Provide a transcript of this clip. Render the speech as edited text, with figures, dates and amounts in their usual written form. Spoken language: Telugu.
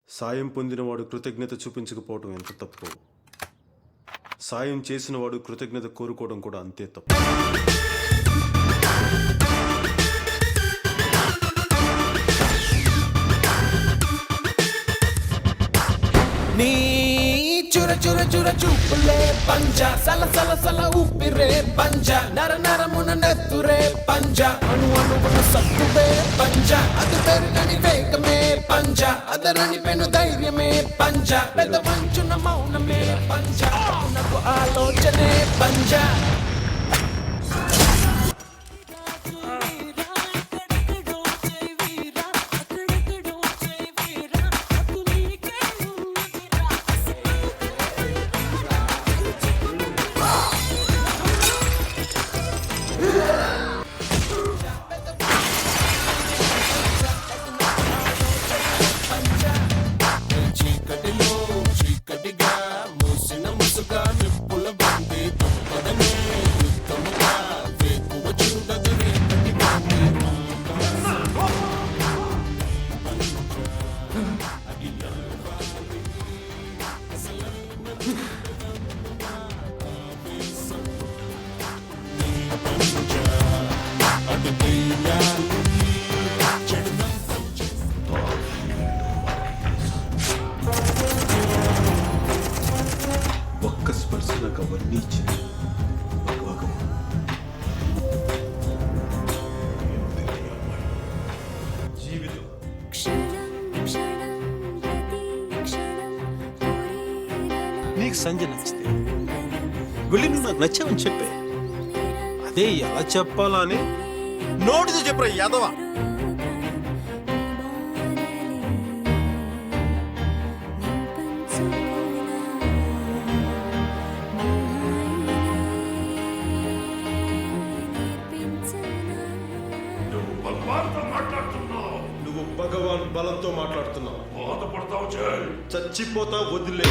సాయం పొందినవాడు కృతజ్ఞత చూపించకపోవడం ఎంత తప్పు, సాయం చేసినవాడు కృతజ్ఞత కోరుకోవడం కూడా అంతే తప్పు. నీ చుర చుర చుర చూపులే పంజ, సల సల సల ఊపిరే పంజ, నర నరమున నెత్తురే పంజ, అణు అణువున సత్తువే పంజ, అది పెరుగని వేగమే పంజ, అదరని పెను ధైర్యమే పంజ, పెద్ద మంచున మౌనమే పంజ, నాకు ఆలోచనే పంజ. ఒక్క స్పర్శలకు అవన్నీ ఇచ్చింది జీవితం. నీకు సంజయ్ నచ్చితే వెళ్ళి నువ్వు నాకు నచ్చావని చెప్పే. అదే ఎలా చెప్పాలా అని నోటితో చెప్పరా యాదవా. నువ్వు భగవాన్ బలంతో మాట్లాడుతున్నావు. బాధపడతావు చచ్చిపోతా వదిలే.